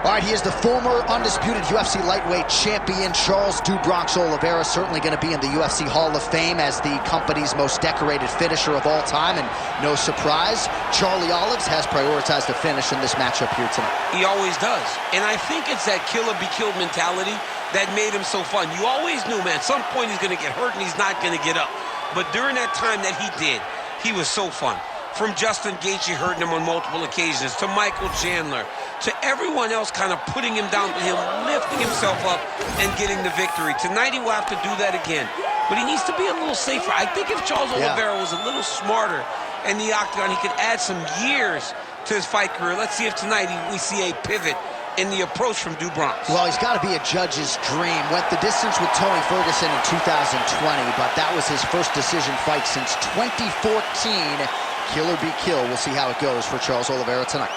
All right, he is the former undisputed UFC lightweight champion, Charles "Do Bronx" Oliveira, certainly going to be in the UFC Hall of Fame as the company's most decorated finisher of all time, and no surprise, Charlie Olives has prioritized the finish in this matchup here tonight. He always does, and I think it's that killer be killed mentality that made him so fun. You always knew, man, at some point he's going to get hurt and he's not going to get up. But during that time that he did, he was so fun. From Justin Gaethje hurting him on multiple occasions, to Michael Chandler, to everyone else kind of putting him down, to him lifting himself up and getting the victory. Tonight he will have to do that again, but he needs to be a little safer. I think if Charles Oliveira was a little smarter in the octagon, he could add some years to his fight career. Let's see if tonight we see a pivot in the approach from Do Bronx. Well, he's got to be a judge's dream. Went the distance with Tony Ferguson in 2020, but that was his first decision fight since 2014. Killer be kill. We'll see how it goes for Charles Oliveira tonight.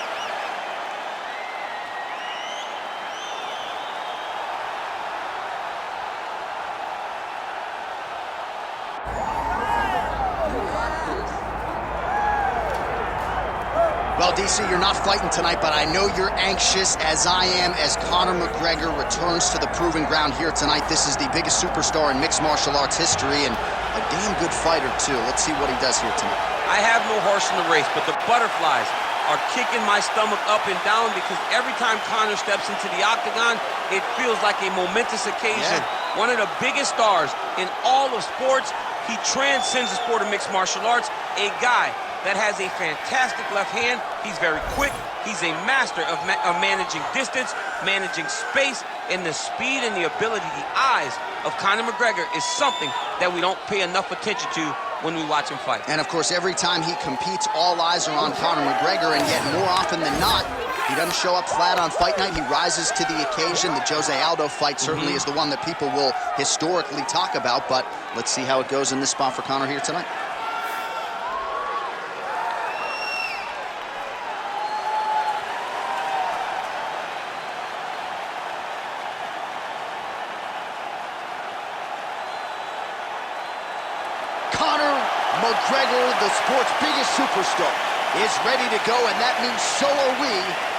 Well, DC, you're not fighting tonight, but I know you're anxious, as I am, as Conor McGregor returns to the proving ground here tonight. This is the biggest superstar in mixed martial arts history, and a damn good fighter, too. Let's see what he does here tonight. I have no horse in the race, but the butterflies are kicking my stomach up and down because every time Conor steps into the octagon, it feels like a momentous occasion. Yeah. One of the biggest stars in all of sports. He transcends the sport of mixed martial arts. A guy that has a fantastic left hand. He's very quick. He's a master of managing distance, managing space, and the speed and the ability, the eyes of Conor McGregor is something that we don't pay enough attention to when we watch him fight. And of course, every time he competes, all eyes are on Conor McGregor, and yet more often than not, he doesn't show up flat on fight night. He rises to the occasion. The Jose Aldo fight certainly is the one that people will historically talk about, but let's see how it goes in this spot for Conor here tonight. Conor McGregor, the sport's biggest superstar, is ready to go, and that means so are we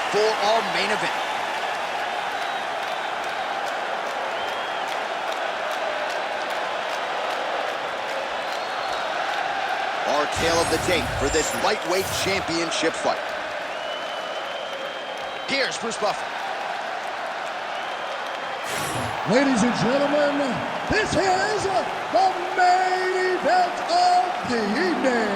for our main event. Our tale of the tape for this lightweight championship fight. Here's Bruce Buffer. Ladies and gentlemen, this is the main event of the evening.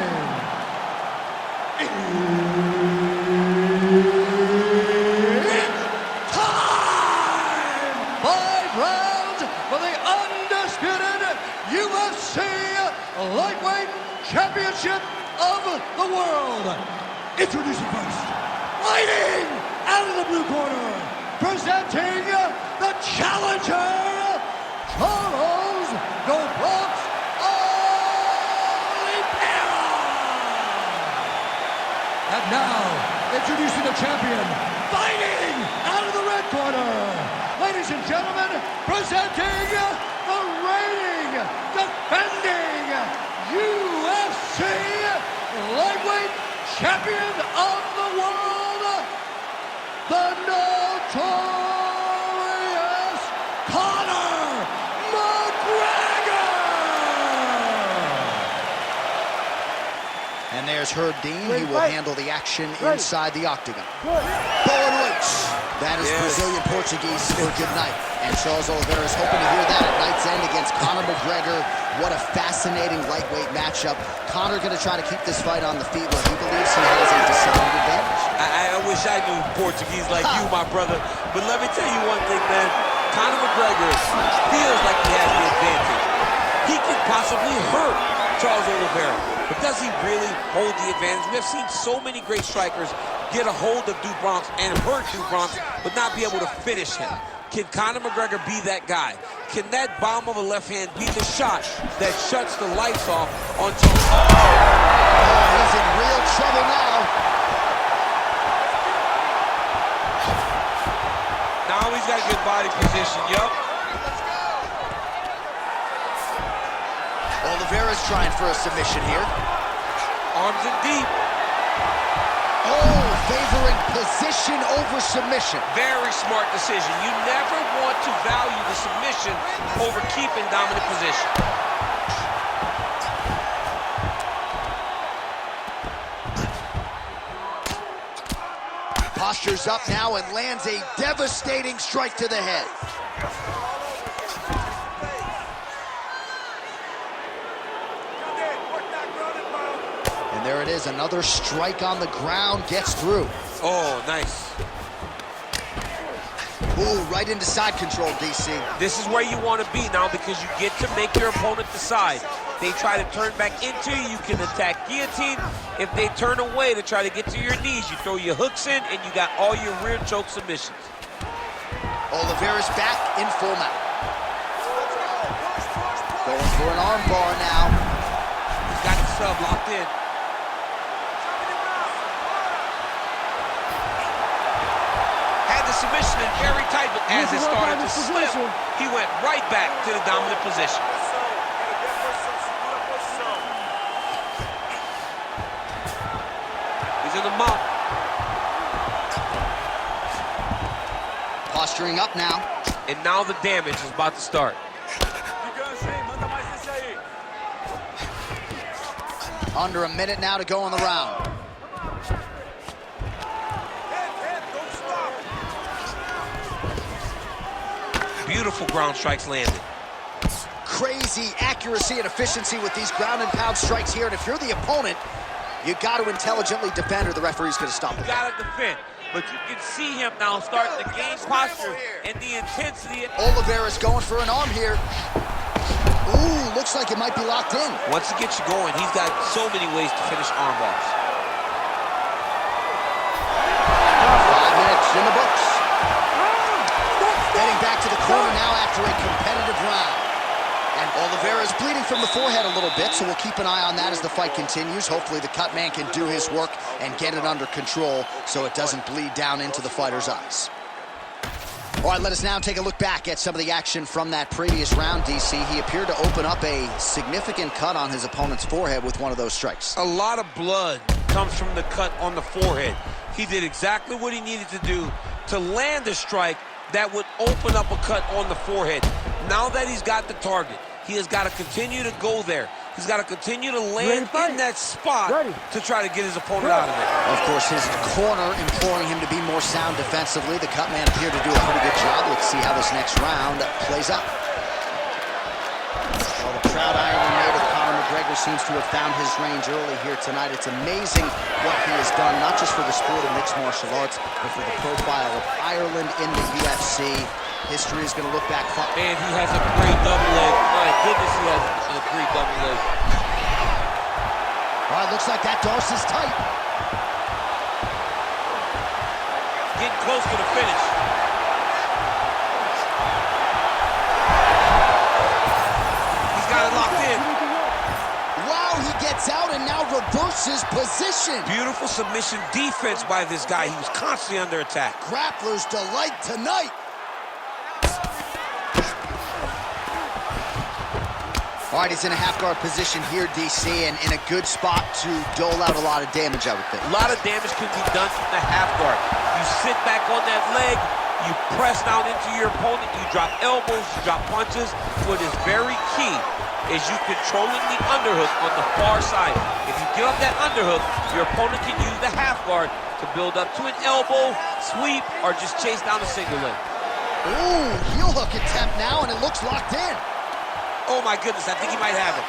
It's time! 5 rounds for the undisputed UFC Lightweight Championship of the world. Introducing first, fighting out of the blue corner, presenting the challenger, Charles "Do Bronx" Oliveira. And now, introducing the champion, fighting out of the red corner. Ladies and gentlemen, presenting the reigning, defending UFC Lightweight Champion of the world, the notorious Conor McGregor! And there's Herb Dean. He will handle the action inside the octagon. Bowen waits. That is Brazilian Portuguese for good night. And Charles Oliveira is hoping to hear that at night's end against Conor McGregor. What a fascinating lightweight matchup. Conor going to try to keep this fight on the feet, but he believes he has a decided advantage. I wish I knew Portuguese like you, my brother. But let me tell you one thing, man. Conor McGregor feels like he has the advantage. He could possibly hurt Charles Oliveira. But does he really hold the advantage? We have seen so many great strikers get a hold of Do Bronx and hurt Do Bronx, but not be able to finish him. Can Conor McGregor be that guy? Can that bomb of a left hand be the shot that shuts the lights off on Charles? Oh, he's in real trouble now. Now he's got good body position, yup. Oliveira's trying for a submission here. Arms in deep. Oh, favoring position over submission. Very smart decision. You never want to value the submission over keeping dominant position. Postures up now and lands a devastating strike to the head. And there it is, another strike on the ground, gets through. Oh, nice. Ooh, right into side control, DC. This is where you want to be now because you get to make your opponent decide. They try to turn back into you, you can attack guillotine. If they turn away to try to get to your knees, you throw your hooks in and you got all your rear choke submissions. Oliveira's back in full mount. Going for an arm bar now. He's got the sub locked in. Had the submission in very tight, but as it started to slip, he went right back to the dominant position. He's in the mount. Posturing up now. And now the damage is about to start. Under a minute now to go in the round. Beautiful ground strikes landed. Crazy accuracy and efficiency with these ground and pound strikes here. And if you're the opponent, you got to intelligently defend or the referee's going to stop it. You got to defend. But you can see him now starting to gain posture and the intensity. Oliveira's going for an arm here. Ooh, looks like it might be locked in. Once he gets you going, he's got so many ways to finish arm bars. 5 minutes in the books. Heading back to the corner now after a competitive round. And Oliveira's bleeding from the forehead a little bit, so we'll keep an eye on that as the fight continues. Hopefully the cut man can do his work and get it under control so it doesn't bleed down into the fighter's eyes. All right, let us now take a look back at some of the action from that previous round, DC. He appeared to open up a significant cut on his opponent's forehead with one of those strikes. A lot of blood comes from the cut on the forehead. He did exactly what he needed to do to land a strike that would open up a cut on the forehead. Now that he's got the target, he has got to continue to go there. He's got to continue to land in that spot to try to get his opponent out of there. Of course, his corner imploring him to be more sound defensively. The cut man appeared to do a pretty good job. Let's see how this next round plays out. Well, the proud Ironman made of Conor McGregor seems to have found his range early here tonight. It's amazing what he has done, not just for the sport of mixed martial arts, but for the profile of Ireland in the UFC. History is going to look back fun. Man, he has a great double leg. My goodness, he has a great double leg. All right, looks like that Darce's tight. Getting close to the finish. He's got it locked in. Wow, he gets out and now reverses position. Beautiful submission defense by this guy. He was constantly under attack. Grappler's delight tonight. All right, he's in a half-guard position here, DC, and in a good spot to dole out a lot of damage, I would think. A lot of damage can be done from the half-guard. You sit back on that leg, you press down into your opponent, you drop elbows, you drop punches. What is very key is you controlling the underhook on the far side. If you give up that underhook, your opponent can use the half-guard to build up to an elbow, sweep, or just chase down a single leg. Ooh, heel hook attempt now, and it looks locked in. Oh my goodness, I think he might have it.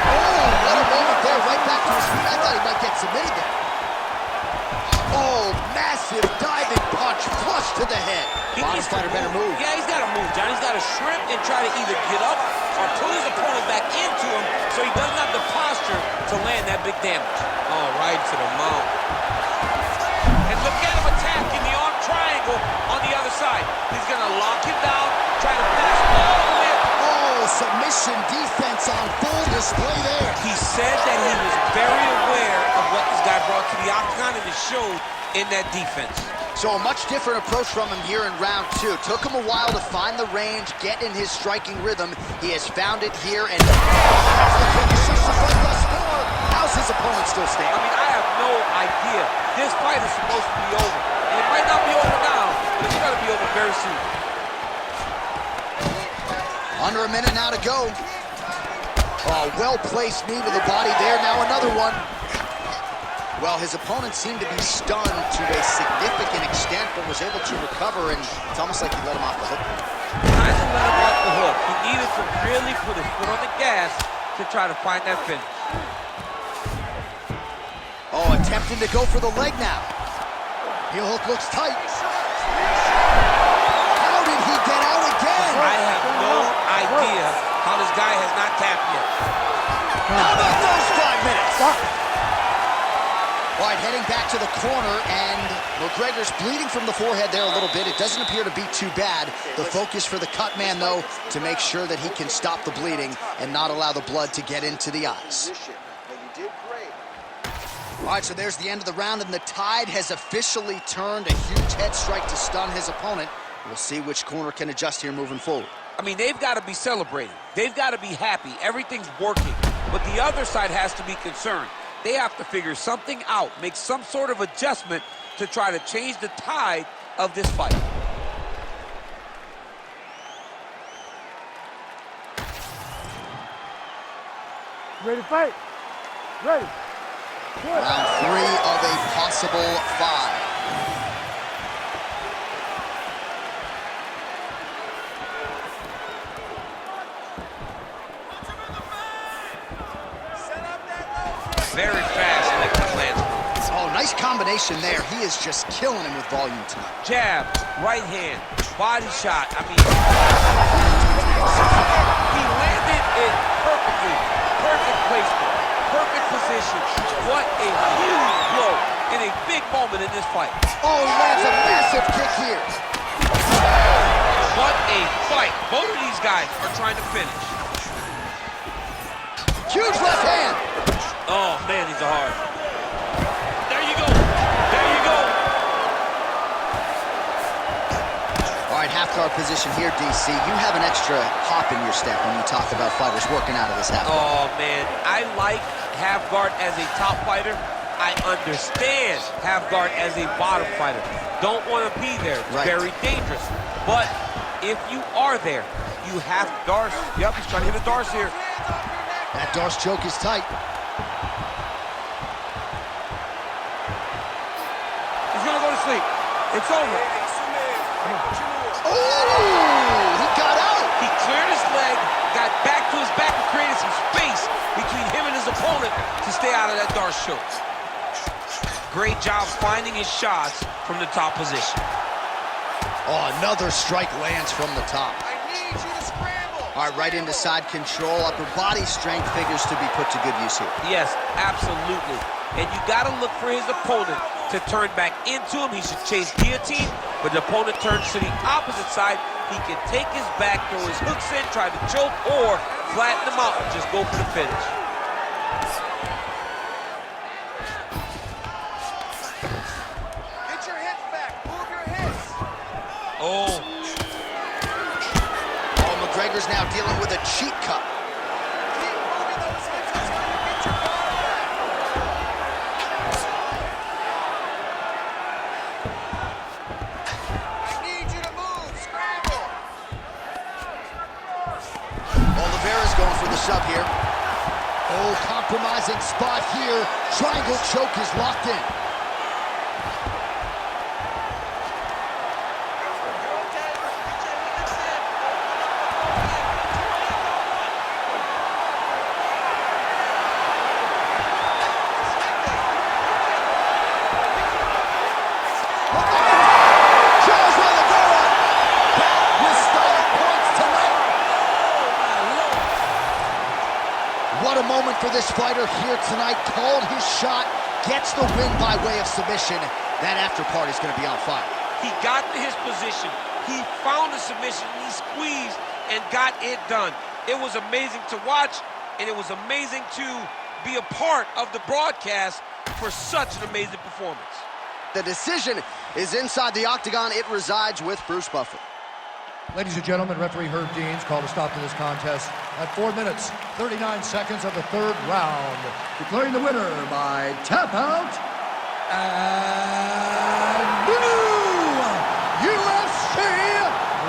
Oh, what a moment there, right back to his feet. I thought he might get submitted there. Oh, massive diving punch, flush to the head. Bottom fighter better move. Yeah, he's got to move, John. He's got to shrimp and try to either get up or pull his opponent back into him so he doesn't have the posture to land that big damage. Oh, right to the mount. And look at him attacking the arm triangle on the other side. He's going to lock him down, try to finish all the way. Oh, submission defense on full display there. He said that he was very aware of what this guy brought to the octagon, and it showed in that defense. So a much different approach from him here in round two. Took him a while to find the range, get in his striking rhythm. He has found it here, and how's the finish thus far? How's does his opponent still stand? I mean, I have no idea. This fight is supposed to be over. And it might not be over now, but it's going to be over very soon. Under a minute now to go. Oh, well-placed knee to the body there. Now another one. Well, his opponent seemed to be stunned to a significant extent, but was able to recover, and it's almost like he let him off the hook. Kind of let him off the hook. He needed to really put his foot on the gas to try to find that finish. Oh, attempting to go for the leg now. Heel hook looks tight. How did he get out again? I have no idea how this guy has not tapped yet. How about those 5 minutes? All right, heading back to the corner, and McGregor's bleeding from the forehead there a little bit. It doesn't appear to be too bad. The focus for the cut man, though, to make sure that he can stop the bleeding and not allow the blood to get into the eyes. All right, so there's the end of the round, and the tide has officially turned. A huge head strike to stun his opponent. We'll see which corner can adjust here moving forward. I mean, they've got to be celebrating. They've got to be happy. Everything's working. But the other side has to be concerned. They have to figure something out, make some sort of adjustment to try to change the tide of this fight. Ready to fight? Ready. Round 3 of a possible 5. Very fast, and that cut lands. Oh, nice combination there. He is just killing him with volume tonight. Jab, right hand, body shot. I mean, he landed it perfectly. Perfect placement, perfect position. What a huge blow in a big moment in this fight. Oh, he lands a massive kick here. What a fight. Both of these guys are trying to finish. Huge left hand. Oh, man, these are hard. There you go. There you go. All right, half guard position here, DC. You have an extra hop in your step when you talk about fighters working out of this half guard. Oh, man. I like half guard as a top fighter. I understand half guard as a bottom fighter. Don't want to be there. It's very dangerous. But if you are there, you have Darce. Yep, he's trying to hit a Darce here. That Darce choke is tight. He's going to go to sleep. It's over. Oh, he got out. He cleared his leg, got back to his back, and created some space between him and his opponent to stay out of that Darce choke. Great job finding his shots from the top position. Oh, another strike lands from the top. I need you to scramble. All right, right into side control. Upper body strength figures to be put to good use here. Yes, absolutely. And you got to look for his opponent to turn back into him. He should chase guillotine, but the opponent turns to the opposite side. He can take his back, throw his hooks in, try to choke, or flatten him out and just go for the finish. Get your hips back. Move your hips. Oh. Oh, McGregor's now dealing with a cheek cut. Keep moving those hips until you get your guard back. I need you to move. Scramble. Oliveira's going for the shove here. Oh, compromising spot here. Triangle choke is locked in. Charles Oliveira back with style points tonight. What a moment for this fighter here tonight. Called his shot, gets the win by way of submission. That after party's going to be on fire. He got to his position. He found the submission. He squeezed and got it done. It was amazing to watch, and it was amazing to be a part of the broadcast for such an amazing performance. The decision is inside the octagon. It resides with Bruce Buffer. Ladies and gentlemen, referee Herb Dean's called a stop to this contest at 4 minutes, 39 seconds of the third round, declaring the winner by tap out and new UFC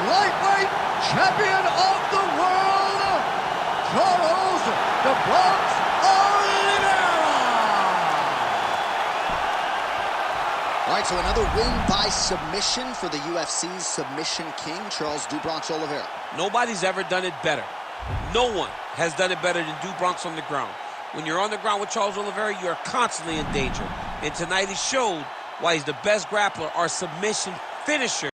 lightweight champion of the world, Charles "The Bronx" Oliveira. All right, so another win by submission for the UFC's submission king, Charles "Do Bronx" Oliveira. Nobody's ever done it better. No one has done it better than Do Bronx on the ground. When you're on the ground with Charles Oliveira, you are constantly in danger. And tonight he showed why he's the best grappler, our submission finisher.